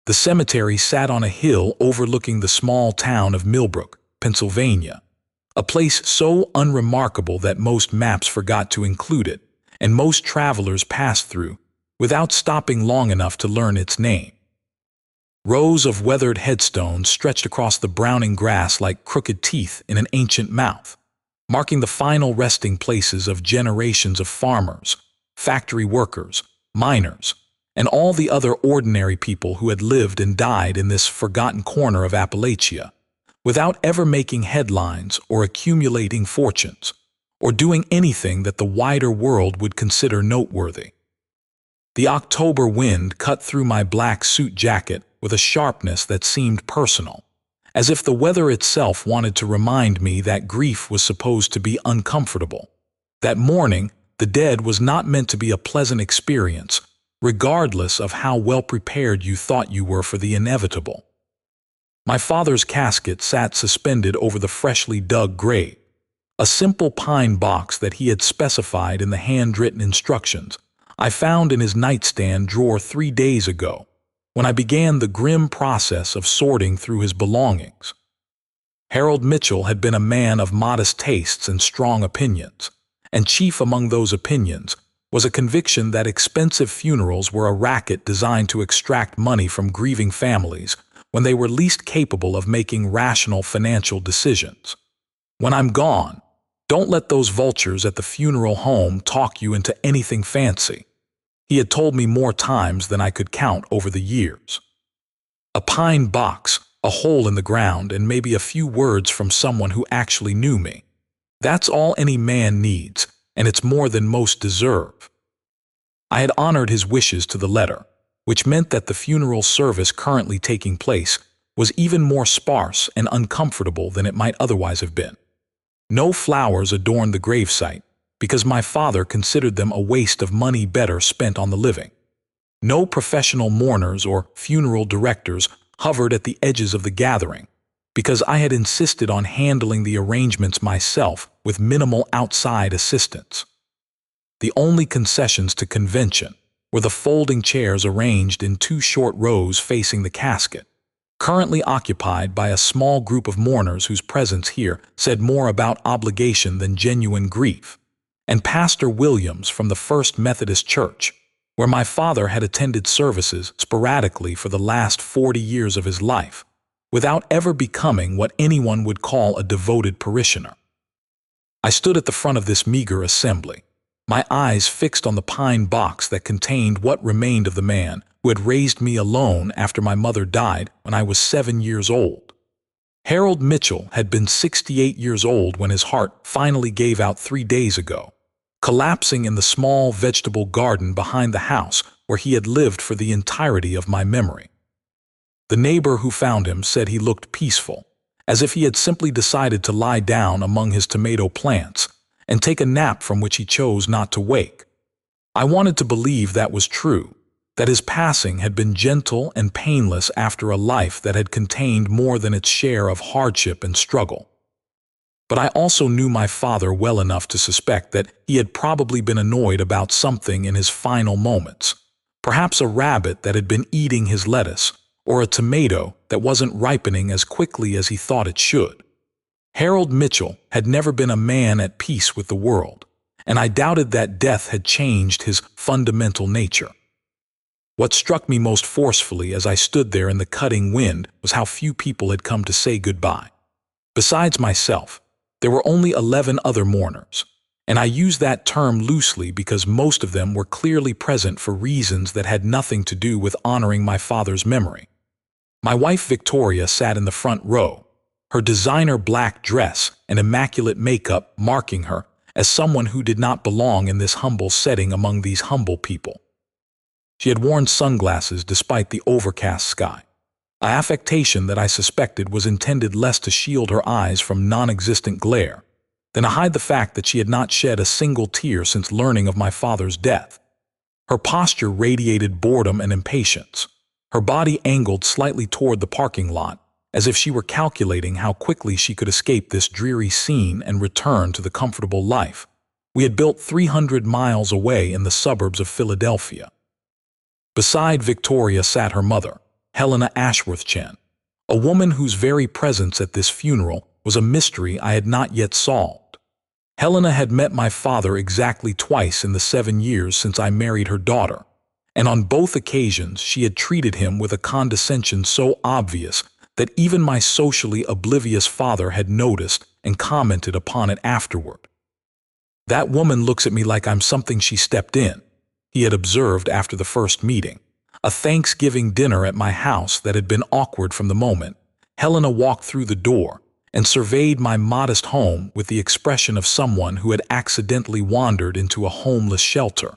The cemetery sat on a hill overlooking the small town of Millbrook, Pennsylvania, a place so unremarkable that most maps forgot to include it, and most travelers passed through without stopping long enough to learn its name. Rows of weathered headstones stretched across the browning grass like crooked teeth in an ancient mouth, marking the final resting places of generations of farmers, factory workers, miners, and all the other ordinary people who had lived and died in this forgotten corner of Appalachia, without ever making headlines or accumulating fortunes, or doing anything that the wider world would consider noteworthy. The October wind cut through my black suit jacket with a sharpness that seemed personal, as if the weather itself wanted to remind me that grief was supposed to be uncomfortable. That mourning the dead was not meant to be a pleasant experience, regardless of how well prepared you thought you were for the inevitable. My father's casket sat suspended over the freshly dug grave, a simple pine box that he had specified in the handwritten instructions I found in his nightstand drawer 3 days ago, when I began the grim process of sorting through his belongings. Harold Mitchell had been a man of modest tastes and strong opinions, and chief among those opinions was a conviction that expensive funerals were a racket designed to extract money from grieving families when they were least capable of making rational financial decisions. When I'm gone, don't let those vultures at the funeral home talk you into anything fancy, he had told me more times than I could count over the years. A pine box, a hole in the ground, and maybe a few words from someone who actually knew me. That's all any man needs, and it's more than most deserve. I had honored his wishes to the letter, which meant that the funeral service currently taking place was even more sparse and uncomfortable than it might otherwise have been. No flowers adorned the gravesite, because my father considered them a waste of money better spent on the living. No professional mourners or funeral directors hovered at the edges of the gathering, because I had insisted on handling the arrangements myself with minimal outside assistance. The only concessions to convention were the folding chairs arranged in 2 short rows facing the casket, currently occupied by a small group of mourners whose presence here said more about obligation than genuine grief, and Pastor Williams from the First Methodist Church, where my father had attended services sporadically for the last 40 years of his life, without ever becoming what anyone would call a devoted parishioner. I stood at the front of this meager assembly, my eyes fixed on the pine box that contained what remained of the man who had raised me alone after my mother died when I was 7 years old. Harold Mitchell had been 68 years old when his heart finally gave out 3 days ago, collapsing in the small vegetable garden behind the house where he had lived for the entirety of my memory. The neighbor who found him said he looked peaceful, as if he had simply decided to lie down among his tomato plants and take a nap from which he chose not to wake. I wanted to believe that was true, that his passing had been gentle and painless after a life that had contained more than its share of hardship and struggle. But I also knew my father well enough to suspect that he had probably been annoyed about something in his final moments, perhaps a rabbit that had been eating his lettuce, or a tomato that wasn't ripening as quickly as he thought it should. Harold Mitchell had never been a man at peace with the world, and I doubted that death had changed his fundamental nature. What struck me most forcefully as I stood there in the cutting wind was how few people had come to say goodbye. Besides myself, there were only 11 other mourners, and I use that term loosely because most of them were clearly present for reasons that had nothing to do with honoring my father's memory. My wife Victoria sat in the front row, her designer black dress and immaculate makeup marking her as someone who did not belong in this humble setting among these humble people. She had worn sunglasses despite the overcast sky, an affectation that I suspected was intended less to shield her eyes from non-existent glare than to hide the fact that she had not shed a single tear since learning of my father's death. Her posture radiated boredom and impatience, her body angled slightly toward the parking lot, as if she were calculating how quickly she could escape this dreary scene and return to the comfortable life we had built 300 miles away in the suburbs of Philadelphia. Beside Victoria sat her mother, Helena Ashworth-Chen, a woman whose very presence at this funeral was a mystery I had not yet solved. Helena had met my father exactly twice in the 7 years since I married her daughter, and on both occasions she had treated him with a condescension so obvious that even my socially oblivious father had noticed and commented upon it afterward. "That woman looks at me like I'm something she stepped in," he had observed after the first meeting, a Thanksgiving dinner at my house that had been awkward from the moment Helena walked through the door and surveyed my modest home with the expression of someone who had accidentally wandered into a homeless shelter.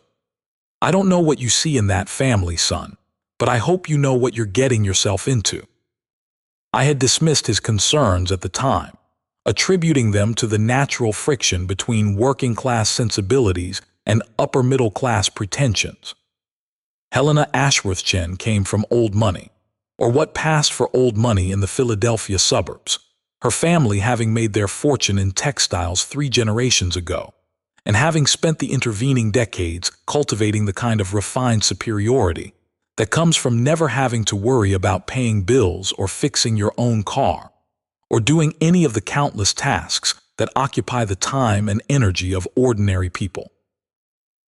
"I don't know what you see in that family, son, but I hope you know what you're getting yourself into." I had dismissed his concerns at the time, attributing them to the natural friction between working-class sensibilities and upper-middle-class pretensions. Helena Ashworth-Chen came from old money, or what passed for old money in the Philadelphia suburbs, her family having made their fortune in textiles 3 generations ago, and having spent the intervening decades cultivating the kind of refined superiority that comes from never having to worry about paying bills or fixing your own car, or doing any of the countless tasks that occupy the time and energy of ordinary people.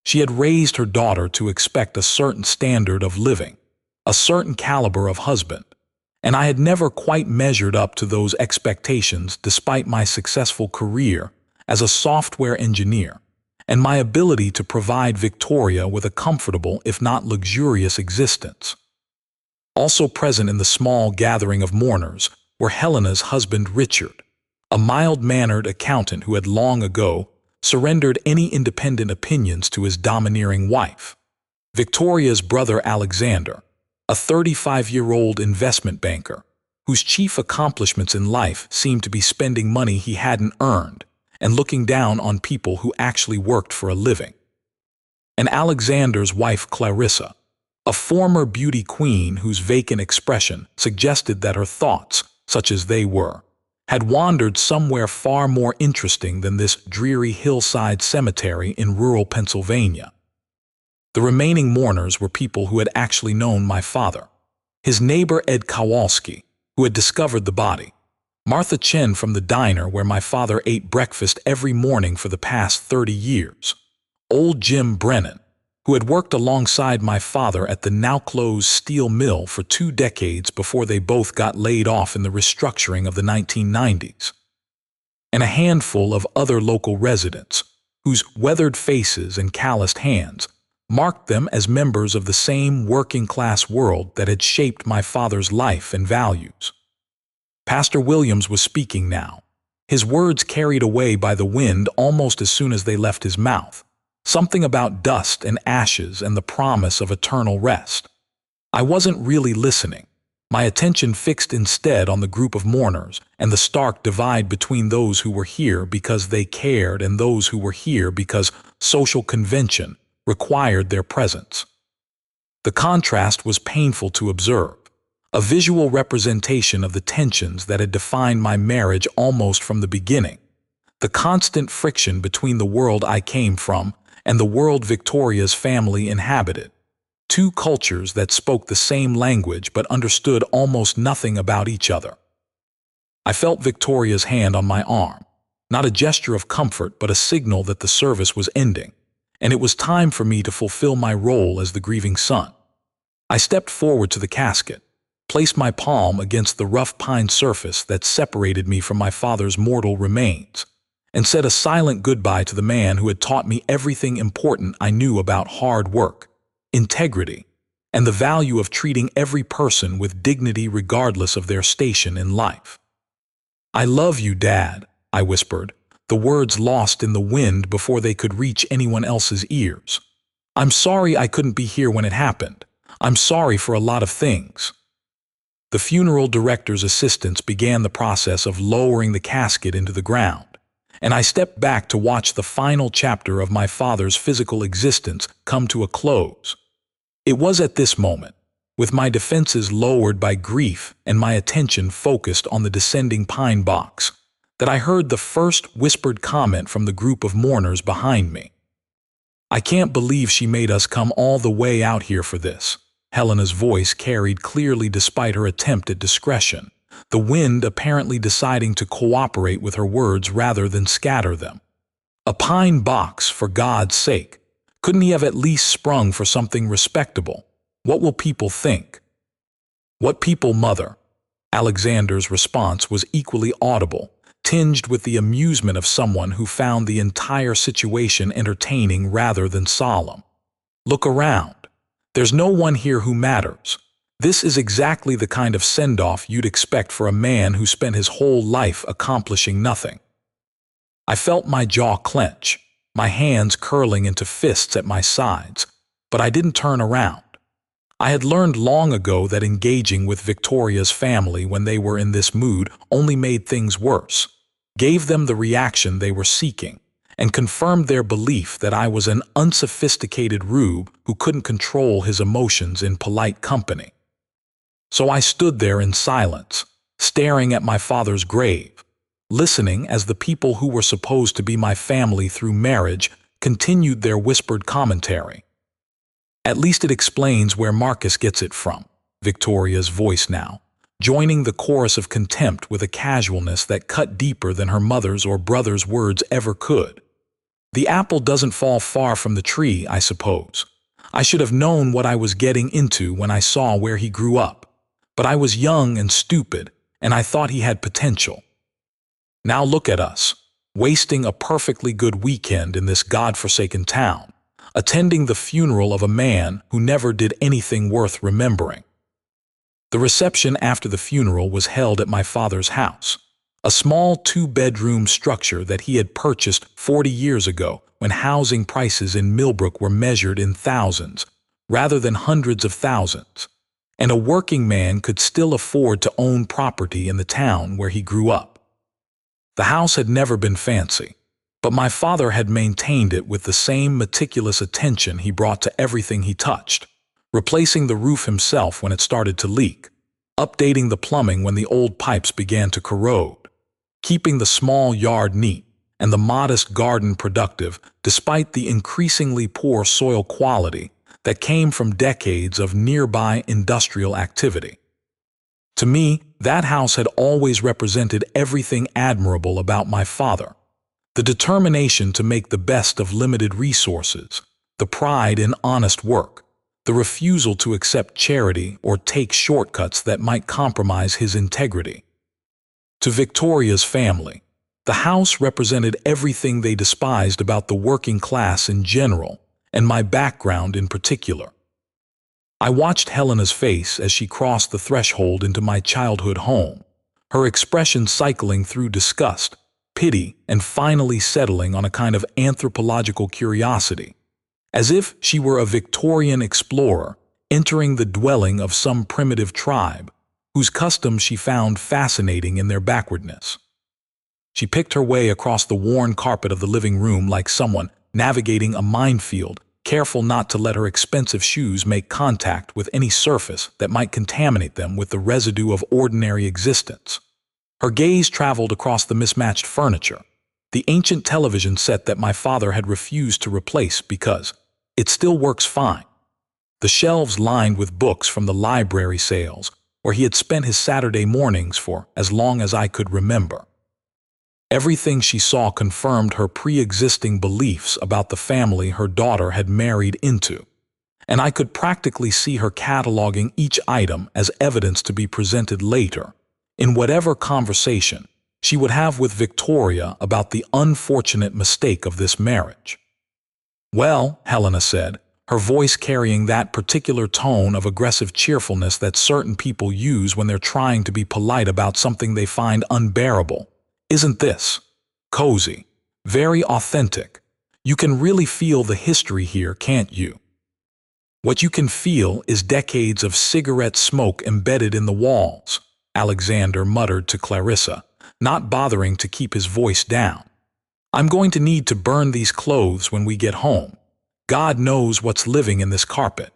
She had raised her daughter to expect a certain standard of living, a certain caliber of husband, and I had never quite measured up to those expectations despite my successful career as a software engineer and my ability to provide Victoria with a comfortable, if not luxurious, existence. Also present in the small gathering of mourners were Helena's husband Richard, a mild-mannered accountant who had long ago surrendered any independent opinions to his domineering wife, Victoria's brother Alexander, a 35-year-old investment banker, whose chief accomplishments in life seemed to be spending money he hadn't earned and looking down on people who actually worked for a living, and Alexander's wife Clarissa, a former beauty queen whose vacant expression suggested that her thoughts, such as they were, had wandered somewhere far more interesting than this dreary hillside cemetery in rural Pennsylvania. The remaining mourners were people who had actually known my father, his neighbor Ed Kowalski, who had discovered the body, Martha Chen from the diner where my father ate breakfast every morning for the past 30 years, old Jim Brennan, who had worked alongside my father at the now-closed steel mill for 2 decades before they both got laid off in the restructuring of the 1990s, and a handful of other local residents, whose weathered faces and calloused hands marked them as members of the same working-class world that had shaped my father's life and values. Pastor Williams was speaking now, his words carried away by the wind almost as soon as they left his mouth. Something about dust and ashes and the promise of eternal rest. I wasn't really listening, my attention fixed instead on the group of mourners and the stark divide between those who were here because they cared and those who were here because social convention required their presence. The contrast was painful to observe, a visual representation of the tensions that had defined my marriage almost from the beginning, the constant friction between the world I came from and the world Victoria's family inhabited, 2 cultures that spoke the same language but understood almost nothing about each other. I felt Victoria's hand on my arm, not a gesture of comfort but a signal that the service was ending, and it was time for me to fulfill my role as the grieving son. I stepped forward to the casket, placed my palm against the rough pine surface that separated me from my father's mortal remains, and said a silent goodbye to the man who had taught me everything important I knew about hard work, integrity, and the value of treating every person with dignity regardless of their station in life. "I love you, Dad," I whispered, the words lost in the wind before they could reach anyone else's ears. "I'm sorry I couldn't be here when it happened. I'm sorry for a lot of things." The funeral director's assistants began the process of lowering the casket into the ground, and I stepped back to watch the final chapter of my father's physical existence come to a close. It was at this moment, with my defenses lowered by grief and my attention focused on the descending pine box, that I heard the first whispered comment from the group of mourners behind me. "I can't believe she made us come all the way out here for this. Helena's voice carried clearly despite her attempt at discretion, the wind apparently deciding to cooperate with her words rather than scatter them. A pine box, for God's sake. Couldn't he have at least sprung for something respectable? What will people think? What people, mother? Alexander's response was equally audible, tinged with the amusement of someone who found the entire situation entertaining rather than solemn. Look around. There's no one here who matters. This is exactly the kind of send-off you'd expect for a man who spent his whole life accomplishing nothing. I felt my jaw clench, my hands curling into fists at my sides, but I didn't turn around. I had learned long ago that engaging with Victoria's family when they were in this mood only made things worse, gave them the reaction they were seeking, and confirmed their belief that I was an unsophisticated rube who couldn't control his emotions in polite company. So I stood there in silence, staring at my father's grave, listening as the people who were supposed to be my family through marriage continued their whispered commentary. At least it explains where Marcus gets it from, Victoria's voice now, joining the chorus of contempt with a casualness that cut deeper than her mother's or brother's words ever could. The apple doesn't fall far from the tree, I suppose. I should have known what I was getting into when I saw where he grew up. But I was young and stupid, and I thought he had potential. Now look at us, wasting a perfectly good weekend in this godforsaken town, attending the funeral of a man who never did anything worth remembering. The reception after the funeral was held at my father's house, a small two-bedroom structure that he had purchased 40 years ago when housing prices in Millbrook were measured in thousands, rather than hundreds of thousands, and a working man could still afford to own property in the town where he grew up. The house had never been fancy, but my father had maintained it with the same meticulous attention he brought to everything he touched, replacing the roof himself when it started to leak, updating the plumbing when the old pipes began to corrode, keeping the small yard neat and the modest garden productive despite the increasingly poor soil quality that came from decades of nearby industrial activity. To me, that house had always represented everything admirable about my father: the determination to make the best of limited resources, the pride in honest work, the refusal to accept charity or take shortcuts that might compromise his integrity. To Victoria's family, the house represented everything they despised about the working class in general, and my background in particular. I watched Helena's face as she crossed the threshold into my childhood home, her expression cycling through disgust, pity, and finally settling on a kind of anthropological curiosity, as if she were a Victorian explorer entering the dwelling of some primitive tribe, whose customs she found fascinating in their backwardness. She picked her way across the worn carpet of the living room like someone navigating a minefield, careful not to let her expensive shoes make contact with any surface that might contaminate them with the residue of ordinary existence. Her gaze traveled across the mismatched furniture, the ancient television set that my father had refused to replace because it still works fine, the shelves lined with books from the library sales where he had spent his Saturday mornings for as long as I could remember. Everything she saw confirmed her pre-existing beliefs about the family her daughter had married into, and I could practically see her cataloging each item as evidence to be presented later, in whatever conversation she would have with Victoria about the unfortunate mistake of this marriage. "Well," Helena said, her voice carrying that particular tone of aggressive cheerfulness that certain people use when they're trying to be polite about something they find unbearable, "isn't this cozy? Very authentic. You can really feel the history here, can't you?" "What you can feel is decades of cigarette smoke embedded in the walls," Alexander muttered to Clarissa, not bothering to keep his voice down. "I'm going to need to burn these clothes when we get home. God knows what's living in this carpet."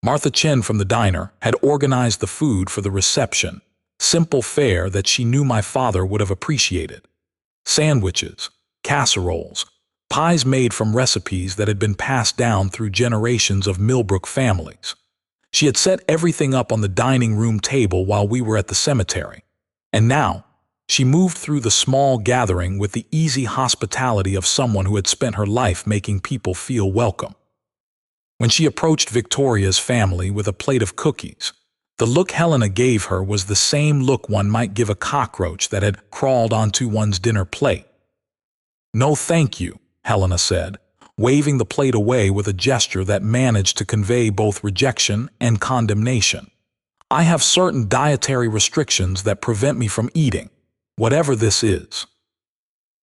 Martha Chen from the diner had organized the food for the reception, simple fare that she knew my father would have appreciated. Sandwiches, casseroles, pies made from recipes that had been passed down through generations of Millbrook families. She had set everything up on the dining room table while we were at the cemetery. And now, she moved through the small gathering with the easy hospitality of someone who had spent her life making people feel welcome. When she approached Victoria's family with a plate of cookies, the look Helena gave her was the same look one might give a cockroach that had crawled onto one's dinner plate. "No, thank you," Helena said, waving the plate away with a gesture that managed to convey both rejection and condemnation. "I have certain dietary restrictions that prevent me from eating, whatever this is."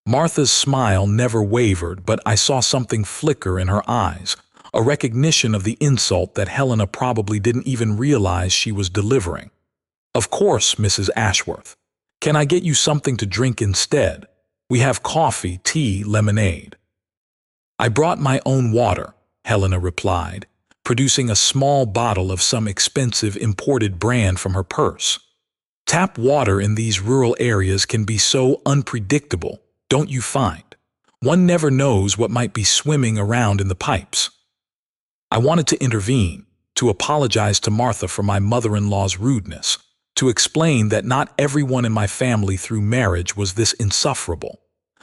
Martha's smile never wavered, but I saw something flicker in her eyes, a recognition of the insult that Helena probably didn't even realize she was delivering. "Of course, Mrs. Ashworth. Can I get you something to drink instead? We have coffee, tea, lemonade." "I brought my own water," Helena replied, producing a small bottle of some expensive imported brand from her purse. "Tap water in these rural areas can be so unpredictable, don't you find? One never knows what might be swimming around in the pipes." I wanted to intervene, to apologize to Martha for my mother-in-law's rudeness, to explain that not everyone in my family through marriage was this insufferable.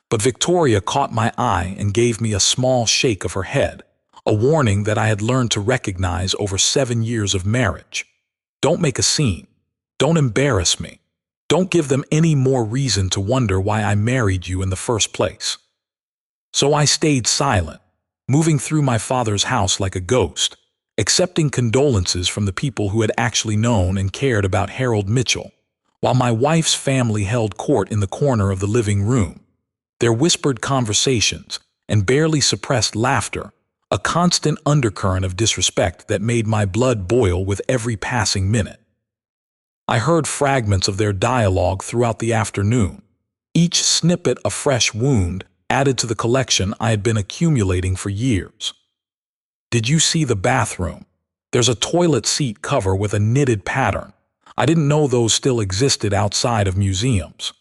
But Victoria caught my eye and gave me a small shake of her head, a warning that I had learned to recognize over 7 years of marriage. "Don't make a scene. Don't embarrass me. Don't give them any more reason to wonder why I married you in the first place." So I stayed silent, moving through my father's house like a ghost, accepting condolences from the people who had actually known and cared about Harold Mitchell, while my wife's family held court in the corner of the living room. Their whispered conversations and barely suppressed laughter, a constant undercurrent of disrespect that made my blood boil with every passing minute. I heard fragments of their dialogue throughout the afternoon, each snippet a fresh wound added to the collection I had been accumulating for years. "Did you see the bathroom? There's a toilet seat cover with a knitted pattern. I didn't know those still existed outside of museums.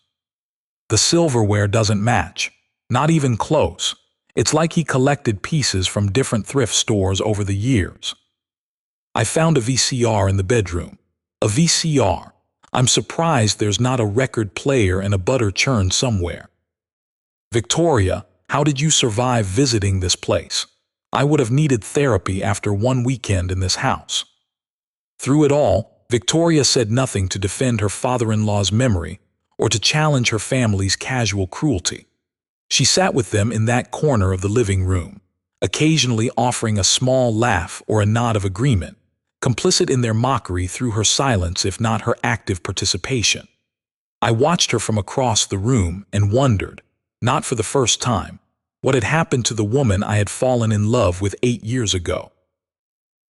The silverware doesn't match, not even close. It's like he collected pieces from different thrift stores over the years." "I found a VCR in the bedroom. A VCR. I'm surprised there's not a record player and a butter churn somewhere." "Victoria, how did you survive visiting this place? I would have needed therapy after one weekend in this house." Through it all, Victoria said nothing to defend her father-in-law's memory or to challenge her family's casual cruelty. She sat with them in that corner of the living room, occasionally offering a small laugh or a nod of agreement, complicit in their mockery through her silence if not her active participation. I watched her from across the room and wondered, not for the first time, what had happened to the woman I had fallen in love with 8 years ago.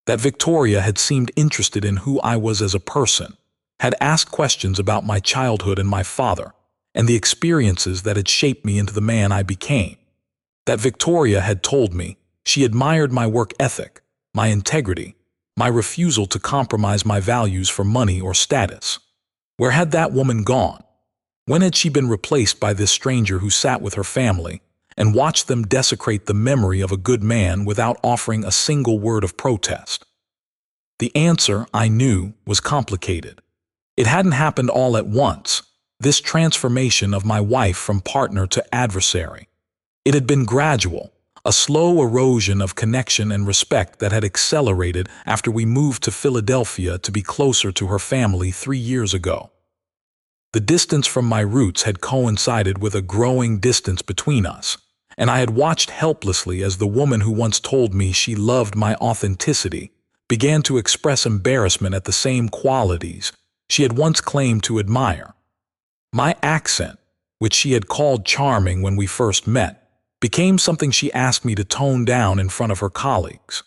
That Victoria had seemed interested in who I was as a person, had asked questions about my childhood and my father, and the experiences that had shaped me into the man I became. That Victoria had told me she admired my work ethic, my integrity, my refusal to compromise my values for money or status. Where had that woman gone? When had she been replaced by this stranger who sat with her family and watched them desecrate the memory of a good man without offering a single word of protest? The answer, I knew, was complicated. It hadn't happened all at once, this transformation of my wife from partner to adversary. It had been gradual, a slow erosion of connection and respect that had accelerated after we moved to Philadelphia to be closer to her family 3 years ago. The distance from my roots had coincided with a growing distance between us, and I had watched helplessly as the woman who once told me she loved my authenticity began to express embarrassment at the same qualities she had once claimed to admire. My accent, which she had called charming when we first met, became something she asked me to tone down in front of her colleagues.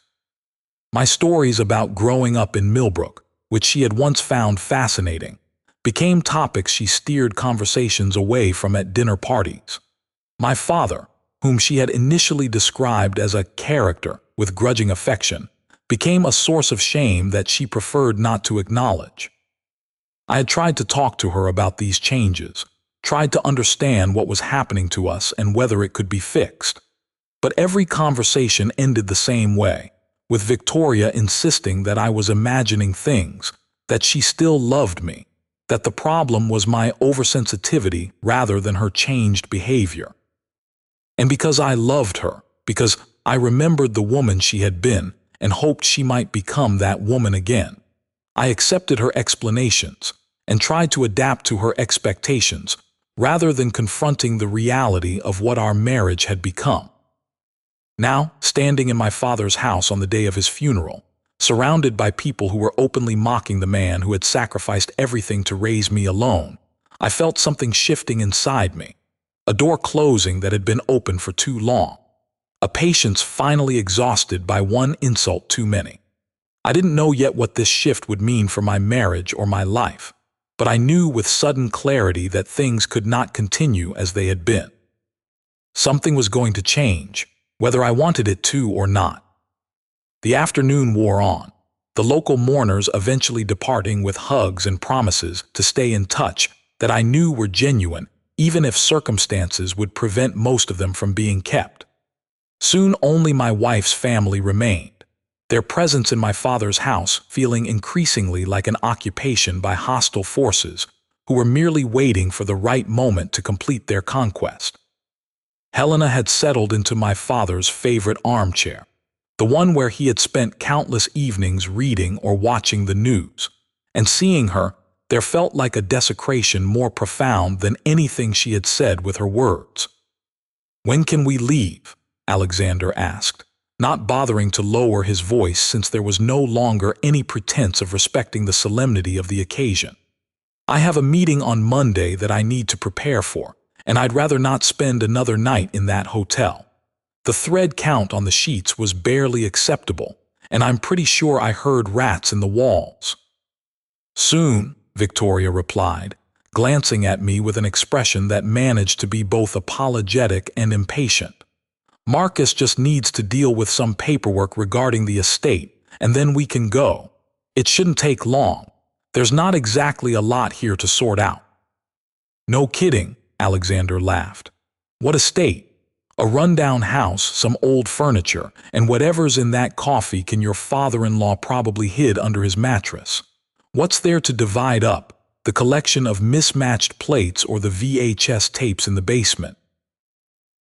My stories about growing up in Millbrook, which she had once found fascinating, became topics she steered conversations away from at dinner parties. My father, whom she had initially described as a character with grudging affection, became a source of shame that she preferred not to acknowledge. I had tried to talk to her about these changes, tried to understand what was happening to us and whether it could be fixed. But every conversation ended the same way, with Victoria insisting that I was imagining things, that she still loved me, that the problem was my oversensitivity rather than her changed behavior. And because I loved her, because I remembered the woman she had been and hoped she might become that woman again, I accepted her explanations and tried to adapt to her expectations rather than confronting the reality of what our marriage had become. Now, standing in my father's house on the day of his funeral, surrounded by people who were openly mocking the man who had sacrificed everything to raise me alone, I felt something shifting inside me, a door closing that had been open for too long, a patience finally exhausted by one insult too many. I didn't know yet what this shift would mean for my marriage or my life, but I knew with sudden clarity that things could not continue as they had been. Something was going to change, whether I wanted it to or not. The afternoon wore on, the local mourners eventually departing with hugs and promises to stay in touch that I knew were genuine, even if circumstances would prevent most of them from being kept. Soon only my wife's family remained, their presence in my father's house feeling increasingly like an occupation by hostile forces who were merely waiting for the right moment to complete their conquest. Helena had settled into my father's favorite armchair, the one where he had spent countless evenings reading or watching the news, and seeing her, there felt like a desecration more profound than anything she had said with her words. "When can we leave?" Alexander asked, not bothering to lower his voice since there was no longer any pretense of respecting the solemnity of the occasion. "I have a meeting on Monday that I need to prepare for, and I'd rather not spend another night in that hotel. The thread count on the sheets was barely acceptable, and I'm pretty sure I heard rats in the walls." "Soon," Victoria replied, glancing at me with an expression that managed to be both apologetic and impatient. "Marcus just needs to deal with some paperwork regarding the estate, and then we can go. It shouldn't take long. There's not exactly a lot here to sort out." "No kidding," Alexander laughed. "What estate? A rundown house, some old furniture, and whatever's in that coffee can your father-in-law probably hid under his mattress. What's there to divide up? The collection of mismatched plates or the VHS tapes in the basement?"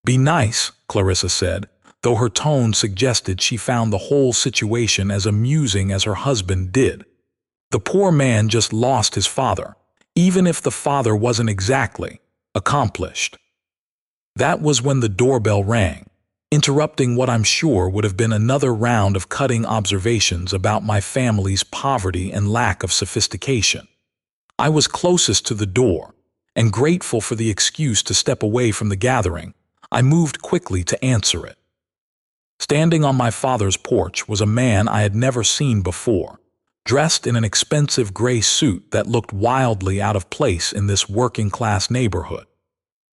"Be nice," Clarissa said, though her tone suggested she found the whole situation as amusing as her husband did. "The poor man just lost his father, even if the father wasn't exactly accomplished." That was when the doorbell rang, interrupting what I'm sure would have been another round of cutting observations about my family's poverty and lack of sophistication. I was closest to the door, and grateful for the excuse to step away from the gathering, I moved quickly to answer it. Standing on my father's porch was a man I had never seen before, dressed in an expensive gray suit that looked wildly out of place in this working-class neighborhood.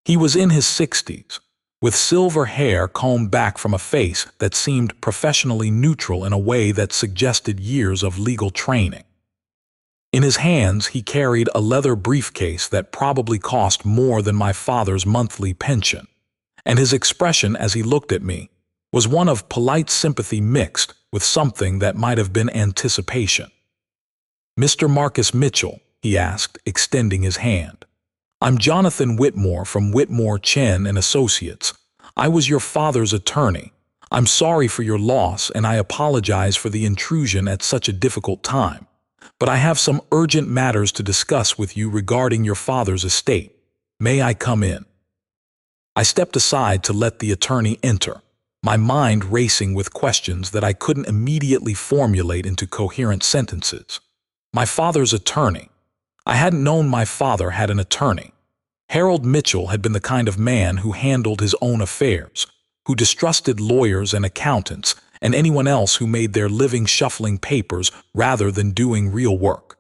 He was in his 60s, with silver hair combed back from a face that seemed professionally neutral in a way that suggested years of legal training. In his hands he carried a leather briefcase that probably cost more than my father's monthly pension, and his expression as he looked at me was one of polite sympathy mixed with something that might have been anticipation. "Mr. Marcus Mitchell," he asked, extending his hand. "I'm Jonathan Whitmore from Whitmore, Chen and Associates. I was your father's attorney. I'm sorry for your loss and I apologize for the intrusion at such a difficult time. But I have some urgent matters to discuss with you regarding your father's estate. May I come in?" I stepped aside to let the attorney enter, my mind racing with questions that I couldn't immediately formulate into coherent sentences. My father's attorney. I hadn't known my father had an attorney. Harold Mitchell had been the kind of man who handled his own affairs, who distrusted lawyers and accountants and anyone else who made their living shuffling papers rather than doing real work.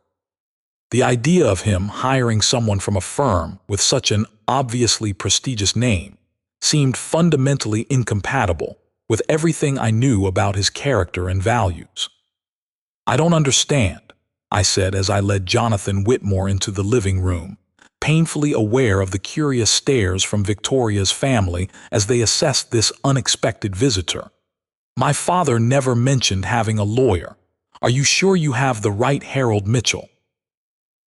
The idea of him hiring someone from a firm with such an obviously prestigious name seemed fundamentally incompatible with everything I knew about his character and values. "I don't understand," I said as I led Jonathan Whitmore into the living room, painfully aware of the curious stares from Victoria's family as they assessed this unexpected visitor. My father never mentioned having a lawyer. Are you sure you have the right Harold Mitchell?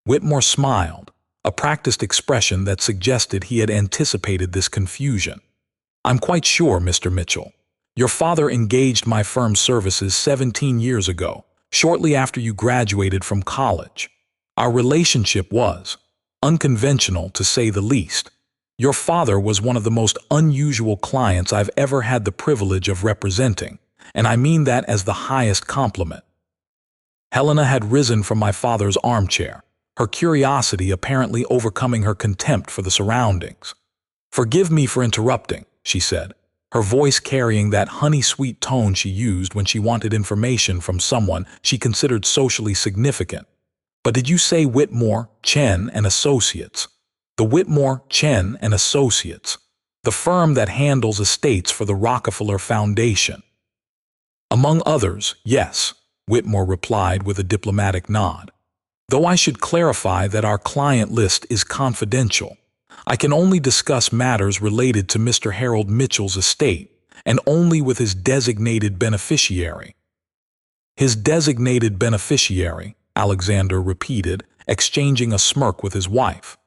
Whitmore smiled, a practiced expression that suggested he had anticipated this confusion. I'm quite sure, Mr. Mitchell. Your father engaged my firm's services 17 years ago, shortly after you graduated from college. Our relationship was unconventional, to say the least. Your father was one of the most unusual clients I've ever had the privilege of representing, and I mean that as the highest compliment. Helena had risen from my father's armchair, her curiosity apparently overcoming her contempt for the surroundings. "Forgive me for interrupting," she said, her voice carrying that honey-sweet tone she used when she wanted information from someone she considered socially significant. "But did you say Whitmore, Chen and Associates?" "The Whitmore, Chen and Associates, the firm that handles estates for the Rockefeller Foundation." "Among others, yes," Whitmore replied with a diplomatic nod. "Though I should clarify that our client list is confidential. I can only discuss matters related to Mr. Harold Mitchell's estate, and only with his designated beneficiary." "His designated beneficiary," Alexander repeated, exchanging a smirk with his wife.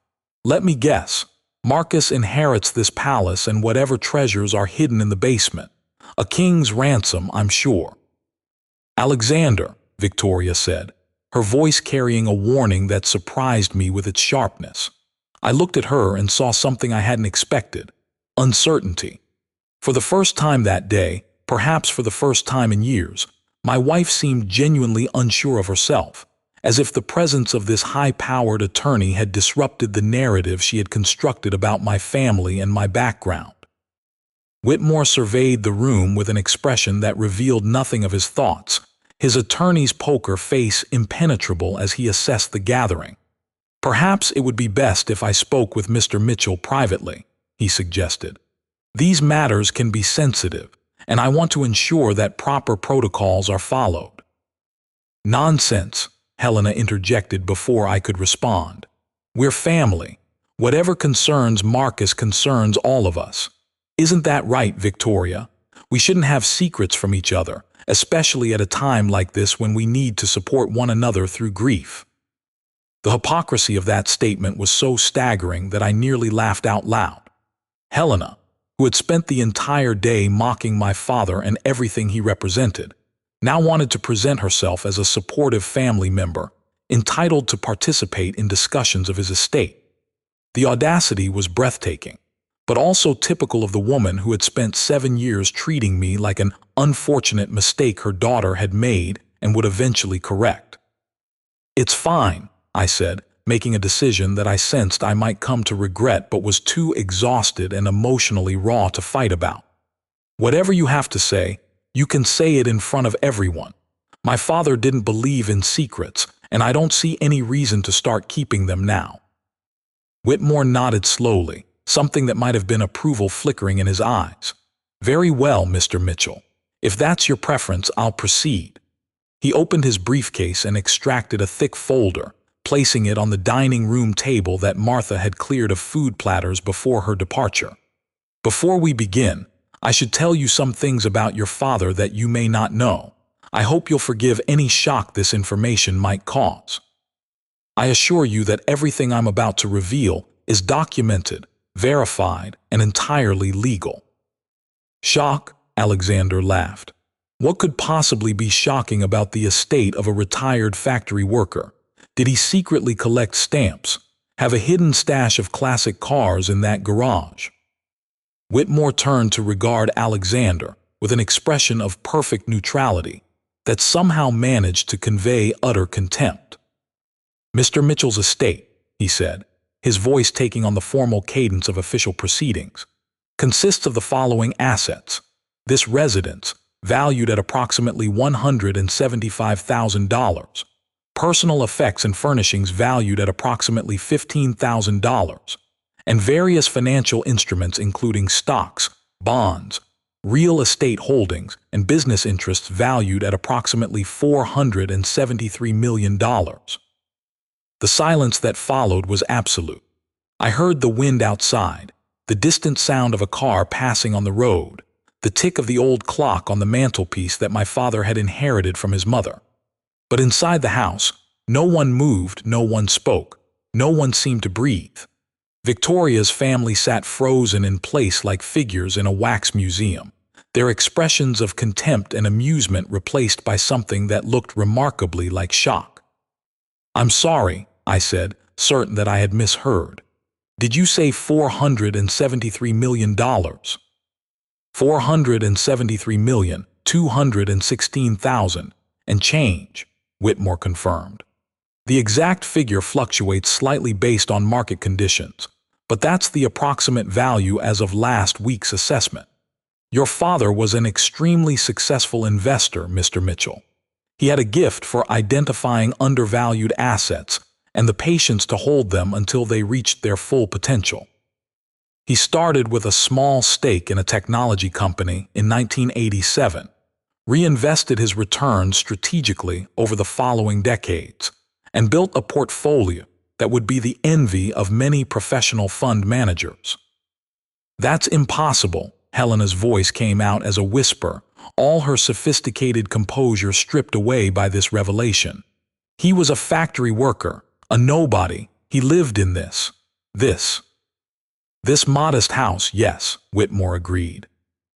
"Let me guess. Marcus inherits this palace and whatever treasures are hidden in the basement. A king's ransom, I'm sure." "Alexander," Victoria said, her voice carrying a warning that surprised me with its sharpness. I looked at her and saw something I hadn't expected: uncertainty. For the first time that day, perhaps for the first time in years, my wife seemed genuinely unsure of herself, as if the presence of this high-powered attorney had disrupted the narrative she had constructed about my family and my background. Whitmore surveyed the room with an expression that revealed nothing of his thoughts, his attorney's poker face impenetrable as he assessed the gathering. "Perhaps it would be best if I spoke with Mr. Mitchell privately," he suggested. "These matters can be sensitive, and I want to ensure that proper protocols are followed." "Nonsense," Helena interjected before I could respond. "We're family. Whatever concerns Marcus concerns all of us. Isn't that right, Victoria? We shouldn't have secrets from each other, especially at a time like this when we need to support one another through grief." The hypocrisy of that statement was so staggering that I nearly laughed out loud. Helena, who had spent the entire day mocking my father and everything he represented, now wanted to present herself as a supportive family member, entitled to participate in discussions of his estate. The audacity was breathtaking, but also typical of the woman who had spent 7 years treating me like an unfortunate mistake her daughter had made and would eventually correct. "It's fine," I said, making a decision that I sensed I might come to regret but was too exhausted and emotionally raw to fight about. "Whatever you have to say, you can say it in front of everyone. My father didn't believe in secrets, and I don't see any reason to start keeping them now." Whitmore nodded slowly, something that might have been approval flickering in his eyes. "Very well, Mr. Mitchell. If that's your preference, I'll proceed." He opened his briefcase and extracted a thick folder, placing it on the dining room table that Martha had cleared of food platters before her departure. "Before we begin, I should tell you some things about your father that you may not know. I hope you'll forgive any shock this information might cause. I assure you that everything I'm about to reveal is documented, verified, and entirely legal." "Shock?" Alexander laughed. "What could possibly be shocking about the estate of a retired factory worker? Did he secretly collect stamps? Have a hidden stash of classic cars in that garage?" Whitmore turned to regard Alexander with an expression of perfect neutrality that somehow managed to convey utter contempt. "Mr. Mitchell's estate," he said, his voice taking on the formal cadence of official proceedings, "consists of the following assets. This residence, valued at approximately $175,000, personal effects and furnishings valued at approximately $15,000, and various financial instruments including stocks, bonds, real estate holdings, and business interests valued at approximately $473 million. The silence that followed was absolute. I heard the wind outside, the distant sound of a car passing on the road, the tick of the old clock on the mantelpiece that my father had inherited from his mother. But inside the house, no one moved, no one spoke, no one seemed to breathe. Victoria's family sat frozen in place like figures in a wax museum, their expressions of contempt and amusement replaced by something that looked remarkably like shock. "I'm sorry," I said, certain that I had misheard. "Did you say $473 million? $473,216,000 and change," Whitmore confirmed. "The exact figure fluctuates slightly based on market conditions, but that's the approximate value as of last week's assessment. Your father was an extremely successful investor, Mr. Mitchell. He had a gift for identifying undervalued assets and the patience to hold them until they reached their full potential. He started with a small stake in a technology company in 1987, reinvested his returns strategically over the following decades, and built a portfolio that would be the envy of many professional fund managers." "That's impossible," Helena's voice came out as a whisper, all her sophisticated composure stripped away by this revelation. "He was a factory worker, a nobody. He lived in this modest house, yes," Whitmore agreed.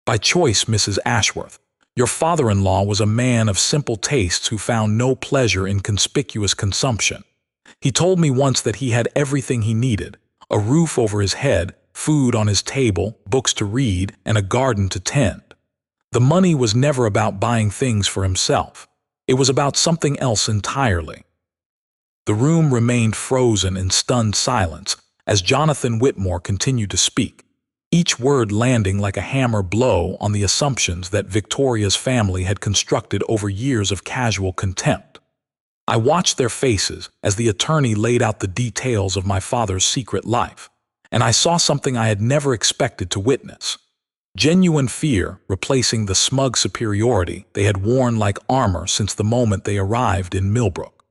"By choice, Mrs. Ashworth. Your father-in-law was a man of simple tastes who found no pleasure in conspicuous consumption. He told me once that he had everything he needed: a roof over his head, food on his table, books to read, and a garden to tend. The money was never about buying things for himself. It was about something else entirely." The room remained frozen in stunned silence as Jonathan Whitmore continued to speak, each word landing like a hammer blow on the assumptions that Victoria's family had constructed over years of casual contempt. I watched their faces as the attorney laid out the details of my father's secret life, and I saw something I had never expected to witness: genuine fear replacing the smug superiority they had worn like armor since the moment they arrived in Millbrook.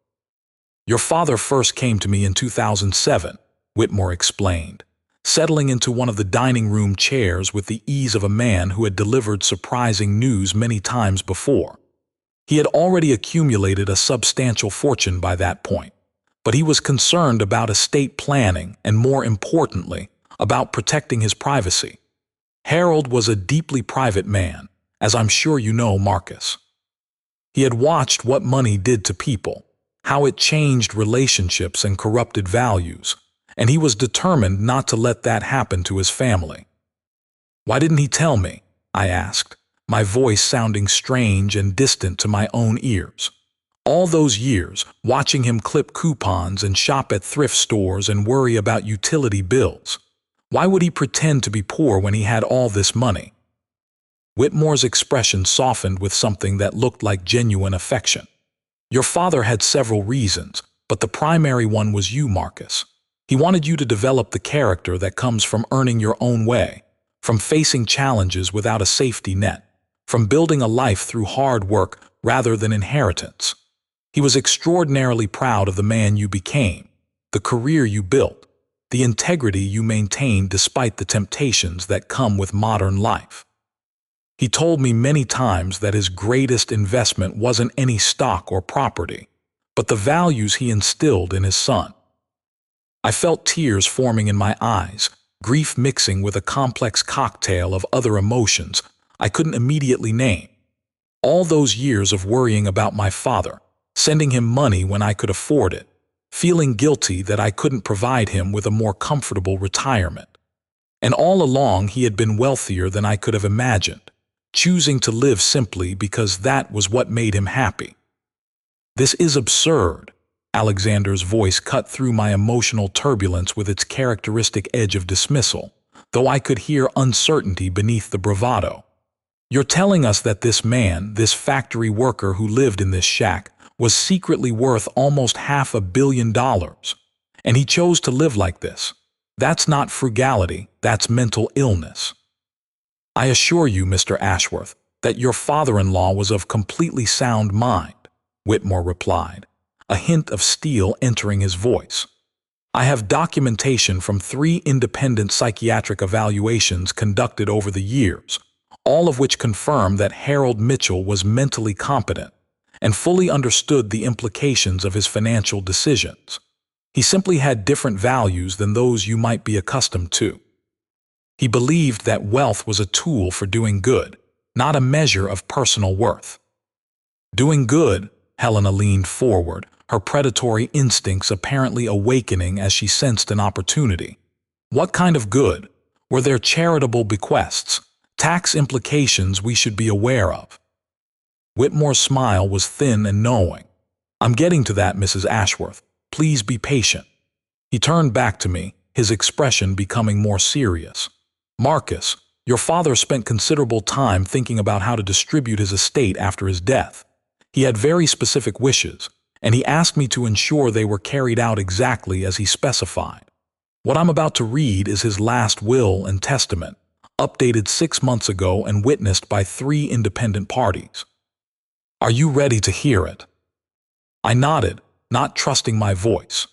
"Your father first came to me in 2007, Whitmore explained, settling into one of the dining room chairs with the ease of a man who had delivered surprising news many times before. He had already accumulated a substantial fortune by that point, but he was concerned about estate planning and, more importantly, about protecting his privacy. Harold was a deeply private man, as I'm sure you know, Marcus. He had watched what money did to people, how it changed relationships and corrupted values, and he was determined not to let that happen to his family." "Why didn't he tell me?" I asked, my voice sounding strange and distant to my own ears. All those years, watching him clip coupons and shop at thrift stores and worry about utility bills. Why would he pretend to be poor when he had all this money? Whitmore's expression softened with something that looked like genuine affection. "Your father had several reasons, but the primary one was you, Marcus. He wanted you to develop the character that comes from earning your own way, from facing challenges without a safety net, from building a life through hard work rather than inheritance. He was extraordinarily proud of the man you became, the career you built, the integrity you maintained despite the temptations that come with modern life. He told me many times that his greatest investment wasn't any stock or property, but the values he instilled in his son." I felt tears forming in my eyes, grief mixing with a complex cocktail of other emotions I couldn't immediately name. All those years of worrying about my father, sending him money when I could afford it, feeling guilty that I couldn't provide him with a more comfortable retirement. And all along he had been wealthier than I could have imagined, choosing to live simply because that was what made him happy. "This is absurd." Alexander's voice cut through my emotional turbulence with its characteristic edge of dismissal, though I could hear uncertainty beneath the bravado. "You're telling us that this man, this factory worker who lived in this shack, was secretly worth almost $500 million, and he chose to live like this. That's not frugality, that's mental illness." "I assure you, Mr. Ashworth, that your father-in-law was of completely sound mind," Whitmore replied, a hint of steel entering his voice. "I have documentation from 3 independent psychiatric evaluations conducted over the years, all of which confirmed that Harold Mitchell was mentally competent and fully understood the implications of his financial decisions. He simply had different values than those you might be accustomed to. He believed that wealth was a tool for doing good, not a measure of personal worth. Doing good, Helena leaned forward, her predatory instincts apparently awakening as she sensed an opportunity. What kind of good? Were there charitable bequests, tax implications we should be aware of? Whitmore's smile was thin and knowing. I'm getting to that, Mrs. Ashworth. Please be patient. He turned back to me, his expression becoming more serious. Marcus, your father spent considerable time thinking about how to distribute his estate after his death. He had very specific wishes, and he asked me to ensure they were carried out exactly as he specified. What I'm about to read is his last will and testament, updated 6 months ago and witnessed by 3 independent parties. Are you ready to hear it? I nodded, not trusting my voice.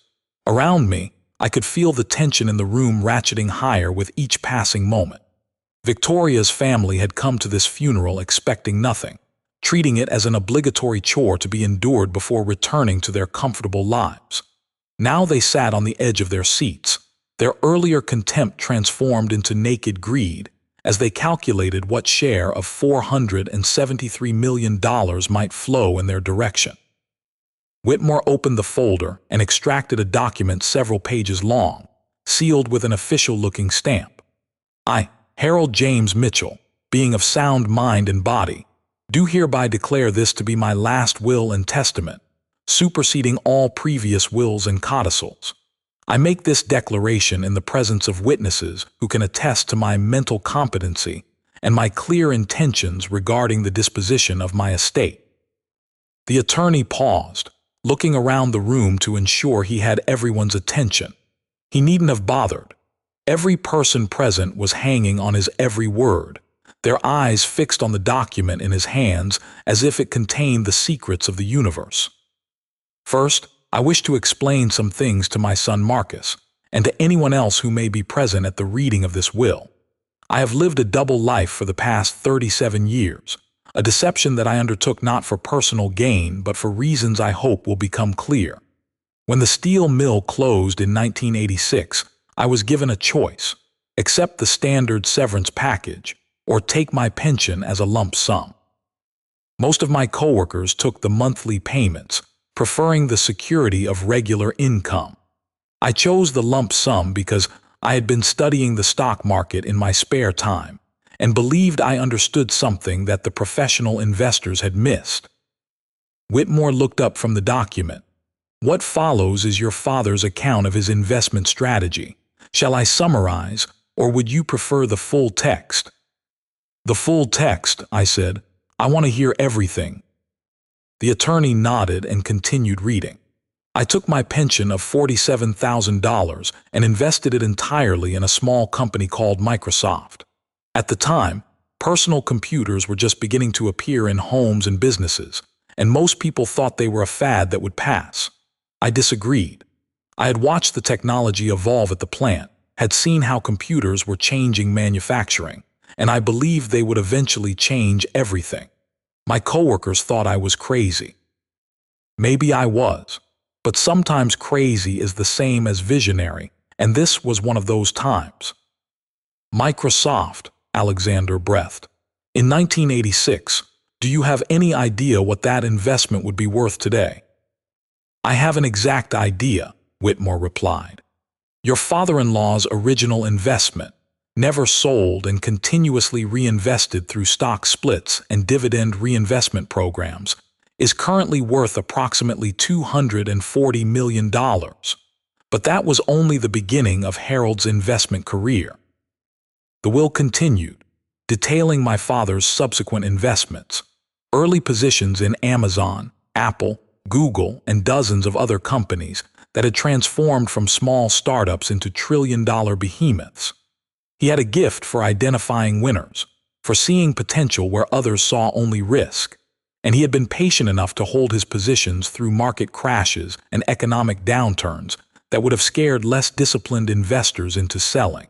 Around me, I could feel the tension in the room ratcheting higher with each passing moment. Victoria's family had come to this funeral expecting nothing, treating it as an obligatory chore to be endured before returning to their comfortable lives. Now they sat on the edge of their seats, their earlier contempt transformed into naked greed, as they calculated what share of $473 million might flow in their direction. Whitmore opened the folder and extracted a document several pages long, sealed with an official-looking stamp. I, Harold James Mitchell, being of sound mind and body, do hereby declare this to be my last will and testament, superseding all previous wills and codicils. I make this declaration in the presence of witnesses who can attest to my mental competency and my clear intentions regarding the disposition of my estate. The attorney paused, looking around the room to ensure he had everyone's attention. He needn't have bothered. Every person present was hanging on his every word, their eyes fixed on the document in his hands as if it contained the secrets of the universe. First, I wish to explain some things to my son Marcus, and to anyone else who may be present at the reading of this will. I have lived a double life for the past 37 years, a deception that I undertook not for personal gain but for reasons I hope will become clear. When the steel mill closed in 1986, I was given a choice: accept the standard severance package or take my pension as a lump sum. Most of my coworkers took the monthly payments, preferring the security of regular income. I chose the lump sum because I had been studying the stock market in my spare time and believed I understood something that the professional investors had missed. Whitmore looked up from the document. What follows is your father's account of his investment strategy. Shall I summarize, or would you prefer the full text? The full text, I said. I want to hear everything. The attorney nodded and continued reading. I took my pension of $47,000 and invested it entirely in a small company called Microsoft. At the time, personal computers were just beginning to appear in homes and businesses, and most people thought they were a fad that would pass. I disagreed. I had watched the technology evolve at the plant, had seen how computers were changing manufacturing, and I believed they would eventually change everything. My coworkers thought I was crazy. Maybe I was, but sometimes crazy is the same as visionary, and this was one of those times. Microsoft, Alexander breathed. In 1986, do you have any idea what that investment would be worth today? I have an exact idea, Whitmore replied. Your father-in-law's original investment, never sold and continuously reinvested through stock splits and dividend reinvestment programs, is currently worth approximately $240 million. But that was only the beginning of Harold's investment career. The will continued, detailing my father's subsequent investments, early positions in Amazon, Apple, Google, and dozens of other companies that had transformed from small startups into trillion-dollar behemoths. He had a gift for identifying winners, for seeing potential where others saw only risk, and he had been patient enough to hold his positions through market crashes and economic downturns that would have scared less disciplined investors into selling.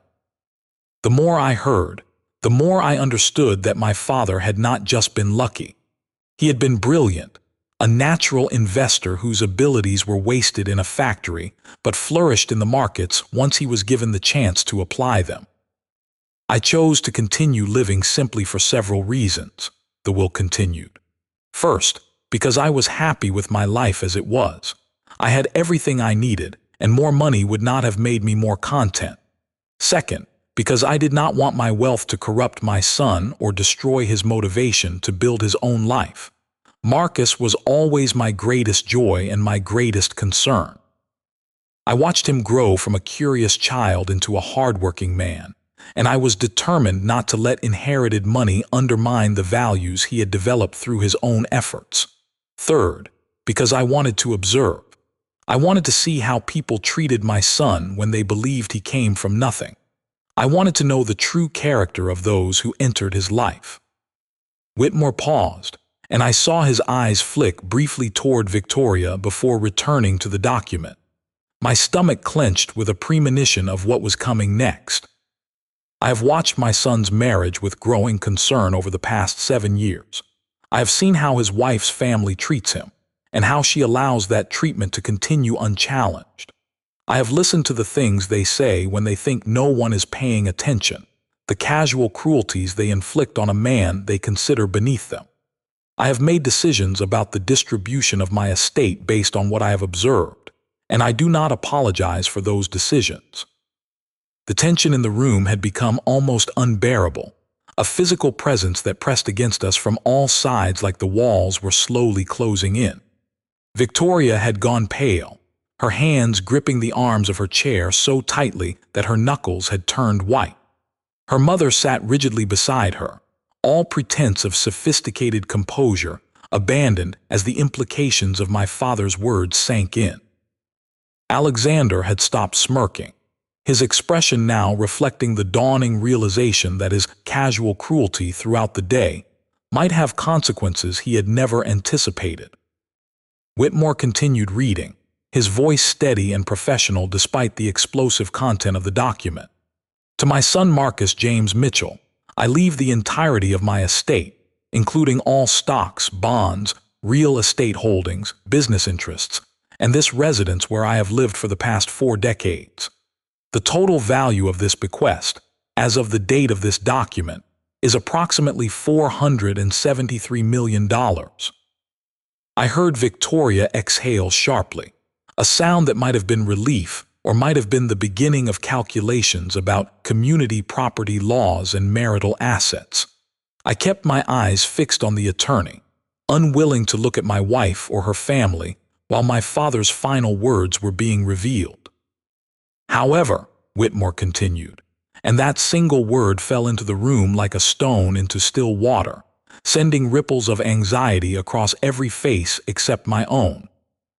The more I heard, the more I understood that my father had not just been lucky. He had been brilliant, a natural investor whose abilities were wasted in a factory but flourished in the markets once he was given the chance to apply them. I chose to continue living simply for several reasons, the will continued. First, because I was happy with my life as it was. I had everything I needed, and more money would not have made me more content. Second, because I did not want my wealth to corrupt my son or destroy his motivation to build his own life. Marcus was always my greatest joy and my greatest concern. I watched him grow from a curious child into a hardworking man, and I was determined not to let inherited money undermine the values he had developed through his own efforts. Third, because I wanted to observe. I wanted to see how people treated my son when they believed he came from nothing. I wanted to know the true character of those who entered his life. Whitmore paused, and I saw his eyes flick briefly toward Victoria before returning to the document. My stomach clenched with a premonition of what was coming next. I have watched my son's marriage with growing concern over the past 7 years. I have seen how his wife's family treats him, and how she allows that treatment to continue unchallenged. I have listened to the things they say when they think no one is paying attention, the casual cruelties they inflict on a man they consider beneath them. I have made decisions about the distribution of my estate based on what I have observed, and I do not apologize for those decisions. The tension in the room had become almost unbearable, a physical presence that pressed against us from all sides like the walls were slowly closing in. Victoria had gone pale, her hands gripping the arms of her chair so tightly that her knuckles had turned white. Her mother sat rigidly beside her, all pretense of sophisticated composure abandoned as the implications of my father's words sank in. Alexander had stopped smirking, his expression now reflecting the dawning realization that his casual cruelty throughout the day might have consequences he had never anticipated. Whitmore continued reading, his voice steady and professional despite the explosive content of the document. To my son Marcus James Mitchell, I leave the entirety of my estate, including all stocks, bonds, real estate holdings, business interests, and this residence where I have lived for the past 4 decades. The total value of this bequest, as of the date of this document, is approximately $473 million. I heard Victoria exhale sharply, a sound that might have been relief or might have been the beginning of calculations about community property laws and marital assets. I kept my eyes fixed on the attorney, unwilling to look at my wife or her family while my father's final words were being revealed. However, Whitmore continued, and that single word fell into the room like a stone into still water, sending ripples of anxiety across every face except my own.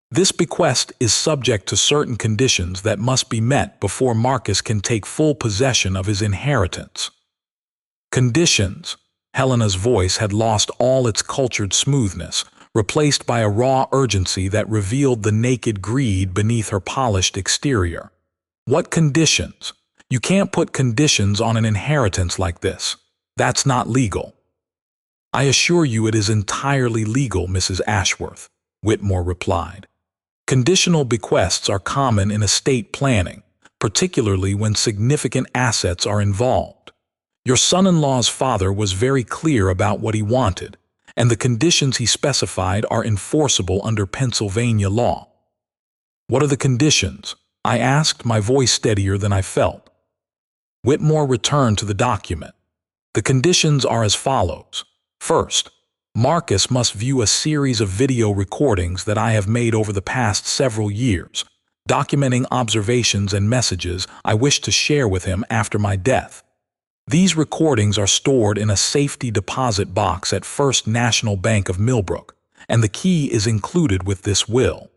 This bequest is subject to certain conditions that must be met before Marcus can take full possession of his inheritance. Conditions. Helena's voice had lost all its cultured smoothness, replaced by a raw urgency that revealed the naked greed beneath her polished exterior. What conditions? You can't put conditions on an inheritance like this. That's not legal. I assure you it is entirely legal, Mrs. Ashworth, Whitmore replied. Conditional bequests are common in estate planning, particularly when significant assets are involved. Your son-in-law's father was very clear about what he wanted, and the conditions he specified are enforceable under Pennsylvania law. What are the conditions? I asked, my voice steadier than I felt. Whitmore returned to the document. The conditions are as follows. First, Marcus must view a series of video recordings that I have made over the past several years, documenting observations and messages I wish to share with him after my death. These recordings are stored in a safety deposit box at First National Bank of Millbrook, and the key is included with this will.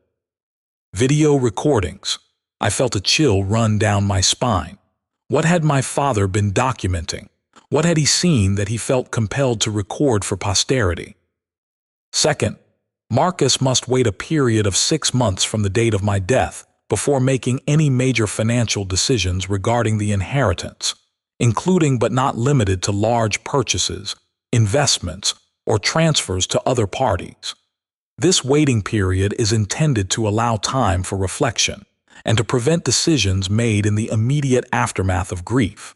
Video recordings. I felt a chill run down my spine. What had my father been documenting? What had he seen that he felt compelled to record for posterity? Second, Marcus must wait a period of 6 months from the date of my death before making any major financial decisions regarding the inheritance. including but not limited to large purchases, investments, or transfers to other parties. This waiting period is intended to allow time for reflection and to prevent decisions made in the immediate aftermath of grief.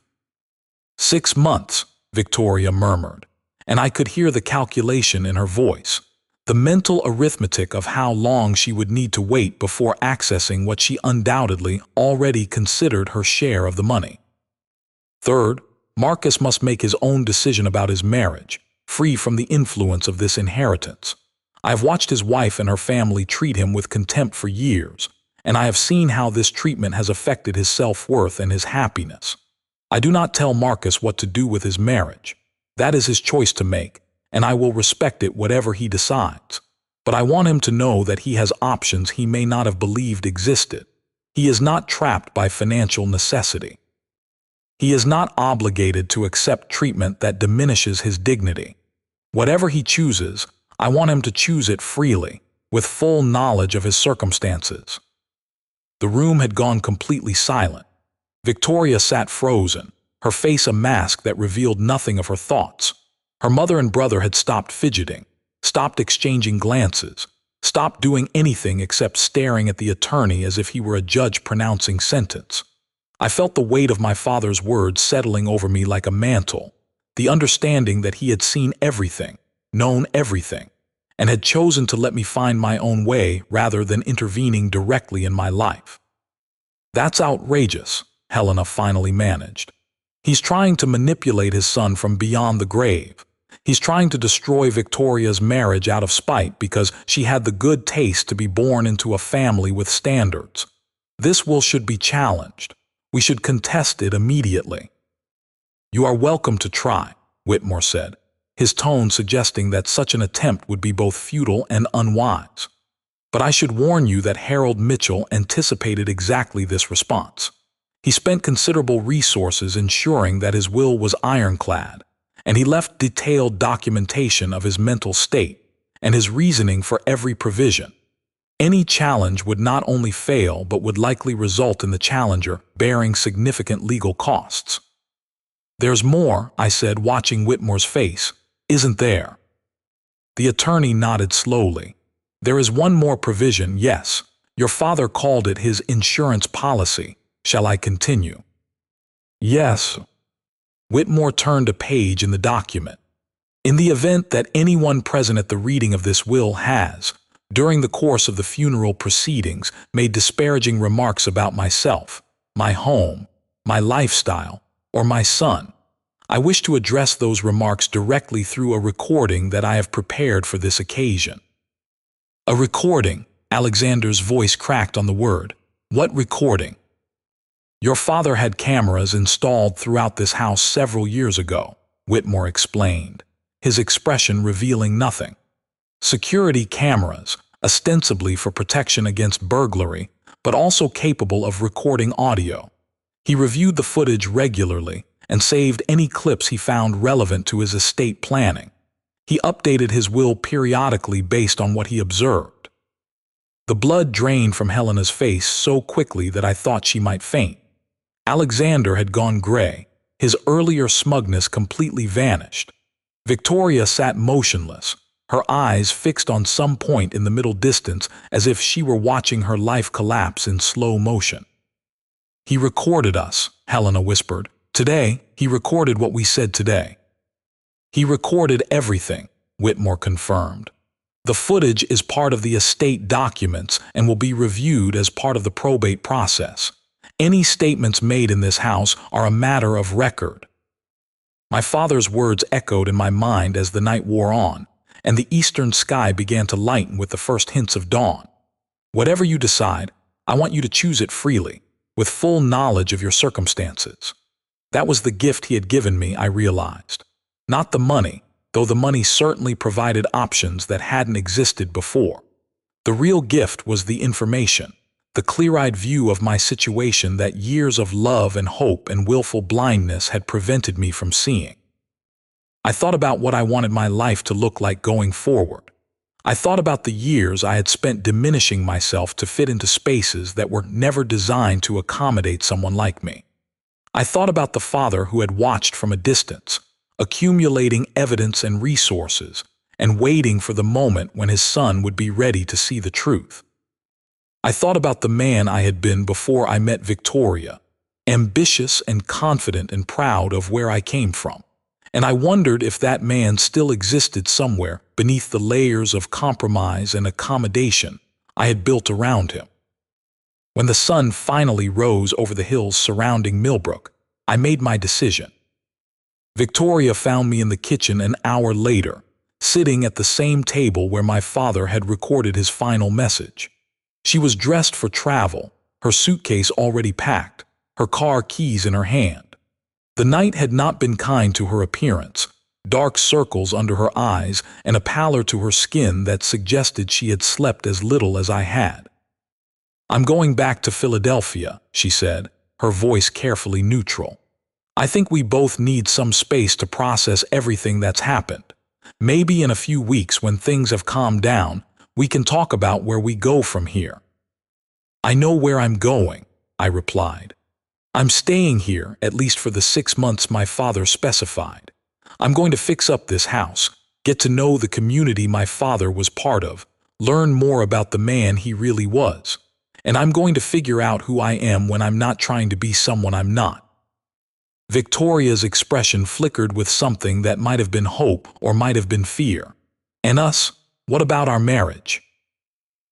6 months, Victoria murmured, and I could hear the calculation in her voice, the mental arithmetic of how long she would need to wait before accessing what she undoubtedly already considered her share of the money. Third, Marcus must make his own decision about his marriage, free from the influence of this inheritance. I have watched his wife and her family treat him with contempt for years, and I have seen how this treatment has affected his self-worth and his happiness. I do not tell Marcus what to do with his marriage. That is his choice to make, and I will respect it whatever he decides. But I want him to know that he has options he may not have believed existed. He is not trapped by financial necessity. He is not obligated to accept treatment that diminishes his dignity. Whatever he chooses, I want him to choose it freely, with full knowledge of his circumstances. The room had gone completely silent. Victoria sat frozen, her face a mask that revealed nothing of her thoughts. Her mother and brother had stopped fidgeting, stopped exchanging glances, stopped doing anything except staring at the attorney as if he were a judge pronouncing sentence. I felt the weight of my father's words settling over me like a mantle, the understanding that he had seen everything, known everything, and had chosen to let me find my own way rather than intervening directly in my life. "That's outrageous," Helena finally managed. "He's trying to manipulate his son from beyond the grave. He's trying to destroy Victoria's marriage out of spite because she had the good taste to be born into a family with standards. This will should be challenged. We should contest it immediately." "You are welcome to try," Whitmore said, his tone suggesting that such an attempt would be both futile and unwise. "But I should warn you that Harold Mitchell anticipated exactly this response. He spent considerable resources ensuring that his will was ironclad, and he left detailed documentation of his mental state and his reasoning for every provision. Any challenge would not only fail but would likely result in the challenger bearing significant legal costs." "There's more," I said, watching Whitmore's face, "isn't there?" The attorney nodded slowly. "There is one more provision, yes. Your father called it his insurance policy. Shall I continue?" "Yes." Whitmore turned a page in the document. "In the event that anyone present at the reading of this will has, during the course of the funeral proceedings, made disparaging remarks about myself, my home, my lifestyle, or my son, I wish to address those remarks directly through a recording that I have prepared for this occasion." "A recording?" Alexander's voice cracked on the word. "What recording?" "Your father had cameras installed throughout this house several years ago," Whitmore explained, his expression revealing nothing. "Security cameras, ostensibly for protection against burglary, but also capable of recording audio. He reviewed the footage regularly and saved any clips he found relevant to his estate planning. He updated his will periodically based on what he observed." The blood drained from Helena's face so quickly that I thought she might faint. Alexander had gone gray, his earlier smugness completely vanished. Victoria sat motionless, her eyes fixed on some point in the middle distance as if she were watching her life collapse in slow motion. "He recorded us," Helena whispered. "Today, he recorded what we said today." "He recorded everything," Whitmore confirmed. "The footage is part of the estate documents and will be reviewed as part of the probate process. Any statements made in this house are a matter of record." My father's words echoed in my mind as the night wore on, and the eastern sky began to lighten with the first hints of dawn. "Whatever you decide, I want you to choose it freely, with full knowledge of your circumstances." That was the gift he had given me, I realized. Not the money, though the money certainly provided options that hadn't existed before. The real gift was the information, the clear-eyed view of my situation that years of love and hope and willful blindness had prevented me from seeing. I thought about what I wanted my life to look like going forward. I thought about the years I had spent diminishing myself to fit into spaces that were never designed to accommodate someone like me. I thought about the father who had watched from a distance, accumulating evidence and resources, and waiting for the moment when his son would be ready to see the truth. I thought about the man I had been before I met Victoria, ambitious and confident and proud of where I came from, and I wondered if that man still existed somewhere beneath the layers of compromise and accommodation I had built around him. When the sun finally rose over the hills surrounding Millbrook, I made my decision. Victoria found me in the kitchen an hour later, sitting at the same table where my father had recorded his final message. She was dressed for travel, her suitcase already packed, her car keys in her hand. The night had not been kind to her appearance, dark circles under her eyes and a pallor to her skin that suggested she had slept as little as I had. "I'm going back to Philadelphia," she said, her voice carefully neutral. "I think we both need some space to process everything that's happened. Maybe in a few weeks, when things have calmed down, we can talk about where we go from here." "I know where I'm going," I replied. "I'm staying here, at least for the 6 months my father specified. I'm going to fix up this house, get to know the community my father was part of, learn more about the man he really was. And I'm going to figure out who I am when I'm not trying to be someone I'm not." Victoria's expression flickered with something that might have been hope or might have been fear. "And us? What about our marriage?"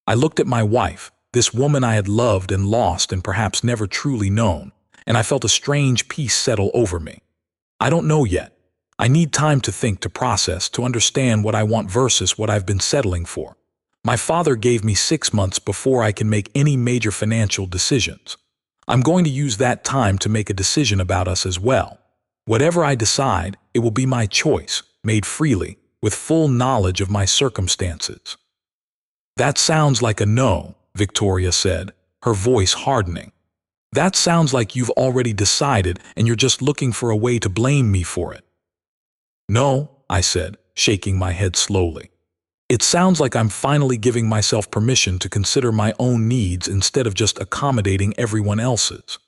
I looked at my wife, this woman I had loved and lost and perhaps never truly known, and I felt a strange peace settle over me. "I don't know yet. I need time to think, to process, to understand what I want versus what I've been settling for. My father gave me 6 months before I can make any major financial decisions. I'm going to use that time to make a decision about us as well. Whatever I decide, it will be my choice, made freely, with full knowledge of my circumstances." "That sounds like a no," Victoria said, her voice hardening. "That sounds like you've already decided and you're just looking for a way to blame me for it." "No," I said, shaking my head slowly. "It sounds like I'm finally giving myself permission to consider my own needs instead of just accommodating everyone else's.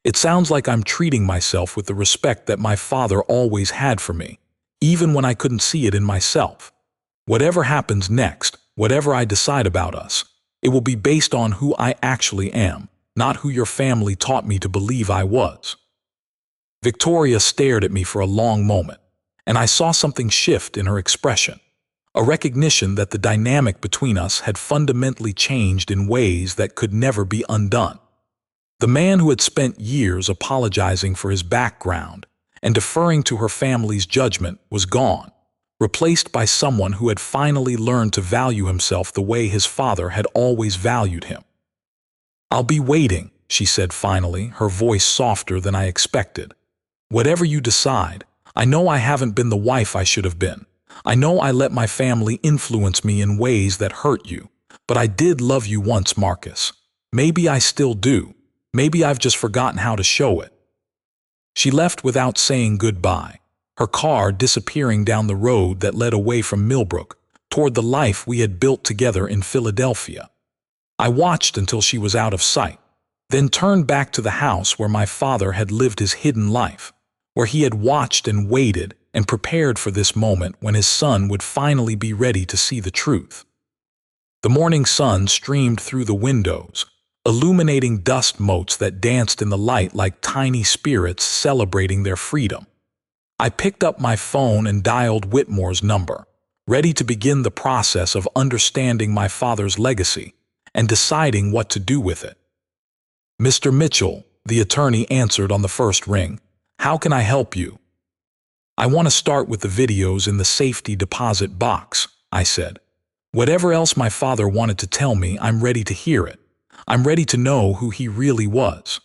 It sounds like I'm treating myself with the respect that my father always had for me, even when I couldn't see it in myself. Whatever happens next, whatever I decide about us, it will be based on who I actually am, not who your family taught me to believe I was." Victoria stared at me for a long moment, and I saw something shift in her expression. A recognition that the dynamic between us had fundamentally changed in ways that could never be undone. The man who had spent years apologizing for his background and deferring to her family's judgment was gone, replaced by someone who had finally learned to value himself the way his father had always valued him. "I'll be waiting," she said finally, her voice softer than I expected. "Whatever you decide, I know I haven't been the wife I should have been. I know I let my family influence me in ways that hurt you, but I did love you once, Marcus. Maybe I still do. Maybe I've just forgotten how to show it." She left without saying goodbye, her car disappearing down the road that led away from Millbrook, toward the life we had built together in Philadelphia. I watched until she was out of sight, then turned back to the house where my father had lived his hidden life, where he had watched and waited and prepared for this moment when his son would finally be ready to see the truth. The morning sun streamed through the windows, illuminating dust motes that danced in the light like tiny spirits celebrating their freedom. I picked up my phone and dialed Whitmore's number, ready to begin the process of understanding my father's legacy and deciding what to do with it. "Mr. Mitchell," the attorney answered on the first ring. "How can I help you?" "I want to start with the videos in the safety deposit box," I said. "Whatever else my father wanted to tell me, I'm ready to hear it. I'm ready to know who he really was."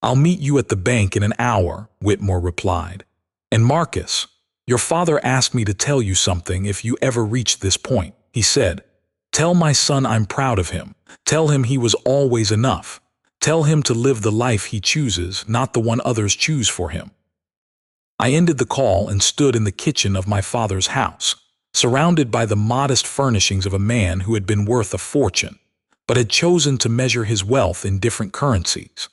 "I'll meet you at the bank in an hour," Whitmore replied. "And Marcus, your father asked me to tell you something if you ever reach this point," he said. "Tell my son I'm proud of him. Tell him he was always enough. Tell him to live the life he chooses, not the one others choose for him." I ended the call and stood in the kitchen of my father's house, surrounded by the modest furnishings of a man who had been worth a fortune, but had chosen to measure his wealth in different currencies.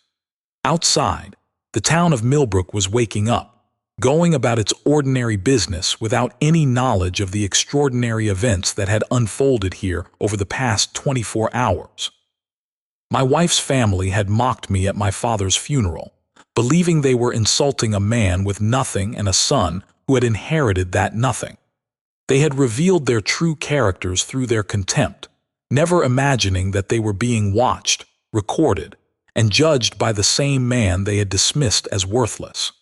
Outside, The town of Millbrook was waking up, going about its ordinary business without any knowledge of the extraordinary events that had unfolded here over the past 24 hours. My wife's family had mocked me at my father's funeral, believing they were insulting a man with nothing and a son who had inherited that nothing. They had revealed their true characters through their contempt, never imagining that they were being watched, recorded, and judged by the same man they had dismissed as worthless.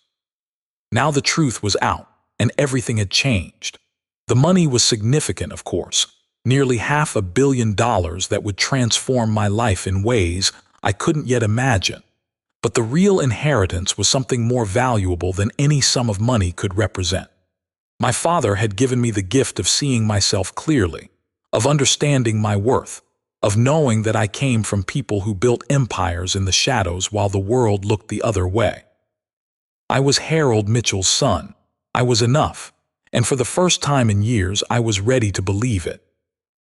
Now the truth was out, and everything had changed. The money was significant, of course, nearly $500 million that would transform my life in ways I couldn't yet imagine. But the real inheritance was something more valuable than any sum of money could represent. My father had given me the gift of seeing myself clearly, of understanding my worth, of knowing that I came from people who built empires in the shadows while the world looked the other way. I was Harold Mitchell's son. I was enough, and for the first time in years I was ready to believe it.